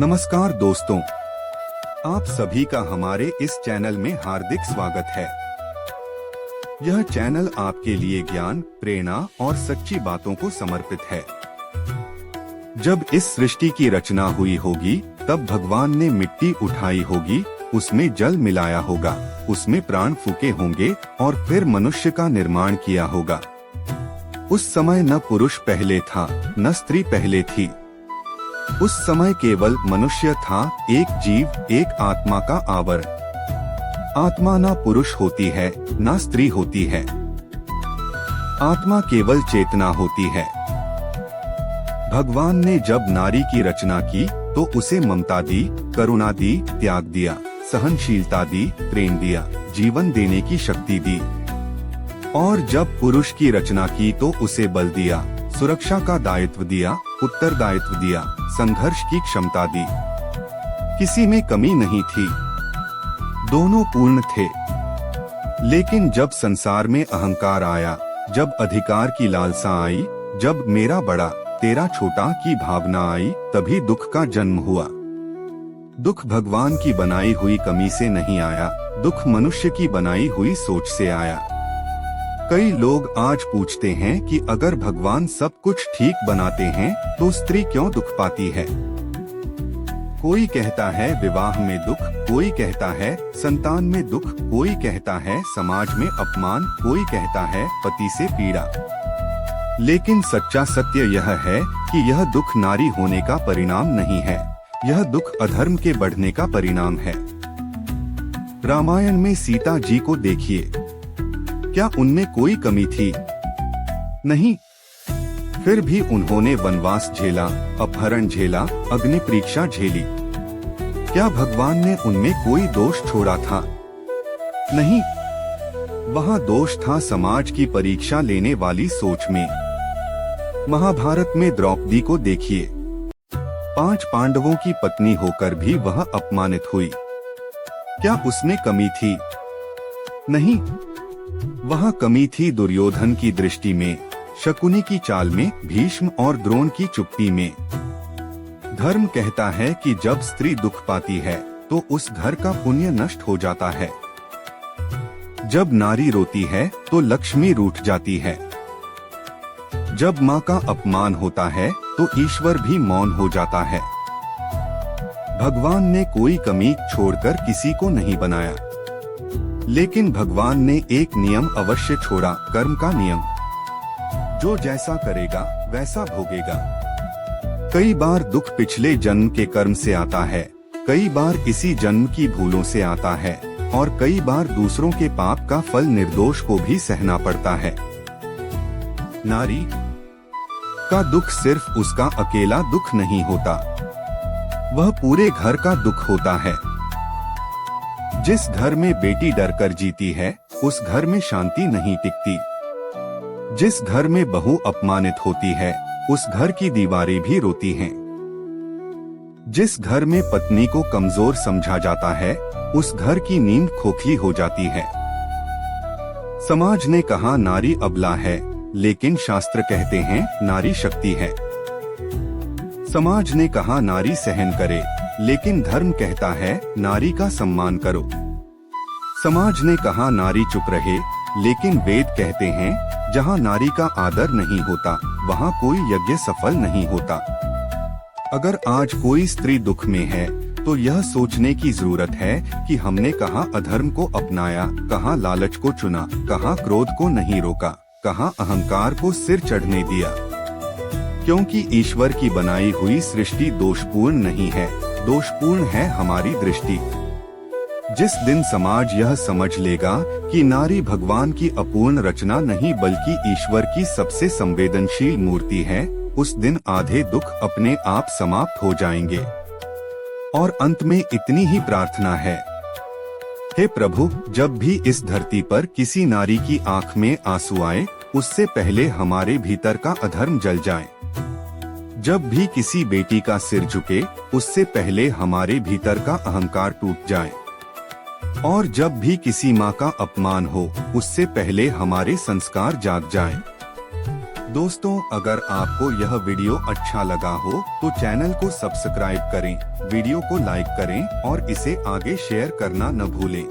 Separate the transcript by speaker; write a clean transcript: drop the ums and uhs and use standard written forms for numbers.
Speaker 1: नमस्कार दोस्तों, आप सभी का हमारे इस चैनल में हार्दिक स्वागत है। यह चैनल आपके लिए ज्ञान, प्रेरणा और सच्ची बातों को समर्पित है। जब इस सृष्टि की रचना हुई होगी, तब भगवान ने मिट्टी उठाई होगी, उसमें जल मिलाया होगा, उसमें प्राण फूके होंगे और फिर मनुष्य का निर्माण किया होगा। उस समय न पुरुष पहले था, न स्त्री पहले थी। उस समय केवल मनुष्य था, एक जीव, एक आत्मा का आवरण। आत्मा ना पुरुष होती है, ना स्त्री होती है। आत्मा केवल चेतना होती है। भगवान ने जब नारी की रचना की तो उसे ममता दी, करुणा दी, त्याग दिया, सहनशीलता दी, प्रेम दिया, जीवन देने की शक्ति दी। और जब पुरुष की रचना की तो उसे बल दिया, सुरक्षा का दायित्व दिया, उत्तरदायित्व दिया, संघर्ष की क्षमता दी। किसी में कमी नहीं थी, दोनों पूर्ण थे। लेकिन जब संसार में अहंकार आया, जब अधिकार की लालसा आई, जब मेरा बड़ा तेरा छोटा की भावना आई, तभी दुख का जन्म हुआ। दुख भगवान की बनाई हुई कमी से नहीं आया, दुख मनुष्य की बनाई हुई सोच से आया। कई लोग आज पूछते हैं कि अगर भगवान सब कुछ ठीक बनाते हैं तो स्त्री क्यों दुख पाती है। कोई कहता है विवाह में दुख, कोई कहता है संतान में दुख, कोई कहता है समाज में अपमान, कोई कहता है पति से पीड़ा। लेकिन सच्चा सत्य यह है कि यह दुख नारी होने का परिणाम नहीं है, यह दुख अधर्म के बढ़ने का परिणाम है। रामायण में सीता जी को देखिए, क्या उनमें कोई कमी थी? नहीं। फिर भी उन्होंने वनवास झेला, अपहरण झेला, अग्नि परीक्षा झेली। क्या भगवान ने उनमें कोई दोष छोड़ा था? नहीं। वहाँ दोष था समाज की परीक्षा लेने वाली सोच में। महाभारत में द्रौपदी को देखिए, 5 पांडवों की पत्नी होकर भी वह अपमानित हुई। क्या उसमें कमी थी? नहीं। वहाँ कमी थी दुर्योधन की दृष्टि में, शकुनी की चाल में, भीष्म और द्रोण की चुप्पी में। धर्म कहता है कि जब स्त्री दुख पाती है तो उस घर का पुण्य नष्ट हो जाता है। जब नारी रोती है तो लक्ष्मी रूठ जाती है। जब माँ का अपमान होता है तो ईश्वर भी मौन हो जाता है। भगवान ने कोई कमी छोड़कर किसी को नहीं बनाया, लेकिन भगवान ने एक नियम अवश्य छोड़ा, कर्म का नियम। जो जैसा करेगा वैसा भोगेगा। कई बार दुख पिछले जन्म के कर्म से आता है, कई बार इसी जन्म की भूलों से आता है, और कई बार दूसरों के पाप का फल निर्दोष को भी सहना पड़ता है। नारी का दुख सिर्फ उसका अकेला दुख नहीं होता, वह पूरे घर का दुख होता है। जिस घर में बेटी डरकर जीती है, उस घर में शांति नहीं टिकती। जिस घर में बहू अपमानित होती है, उस घर की दीवारें भी रोती हैं। जिस घर में पत्नी को कमजोर समझा जाता है, उस घर की नींद खोखली हो जाती है। समाज ने कहा नारी अबला है, लेकिन शास्त्र कहते हैं नारी शक्ति है। समाज ने कहा नारी सहन करे, लेकिन धर्म कहता है नारी का सम्मान करो। समाज ने कहा नारी चुप रहे, लेकिन वेद कहते हैं जहाँ नारी का आदर नहीं होता, वहाँ कोई यज्ञ सफल नहीं होता। अगर आज कोई स्त्री दुख में है तो यह सोचने की जरूरत है कि हमने कहाँ अधर्म को अपनाया, कहाँ लालच को चुना, कहाँ क्रोध को नहीं रोका, कहाँ अहंकार को सिर चढ़ने दिया। क्योंकि ईश्वर की बनाई हुई सृष्टि दोषपूर्ण नहीं है, दोषपूर्ण है हमारी दृष्टि। जिस दिन समाज यह समझ लेगा कि नारी भगवान की अपूर्ण रचना नहीं बल्कि ईश्वर की सबसे संवेदनशील मूर्ति है, उस दिन आधे दुख अपने आप समाप्त हो जाएंगे। और अंत में इतनी ही प्रार्थना है, हे प्रभु, जब भी इस धरती पर किसी नारी की आंख में आंसू आए, उससे पहले हमारे भीतर का अधर्म जल जाए। जब भी किसी बेटी का सिर झुके, उससे पहले हमारे भीतर का अहंकार टूट जाए। और जब भी किसी माँ का अपमान हो, उससे पहले हमारे संस्कार जाग जाएं। दोस्तों, अगर आपको यह वीडियो अच्छा लगा हो तो चैनल को सब्सक्राइब करें, वीडियो को लाइक करें और इसे आगे शेयर करना न भूलें।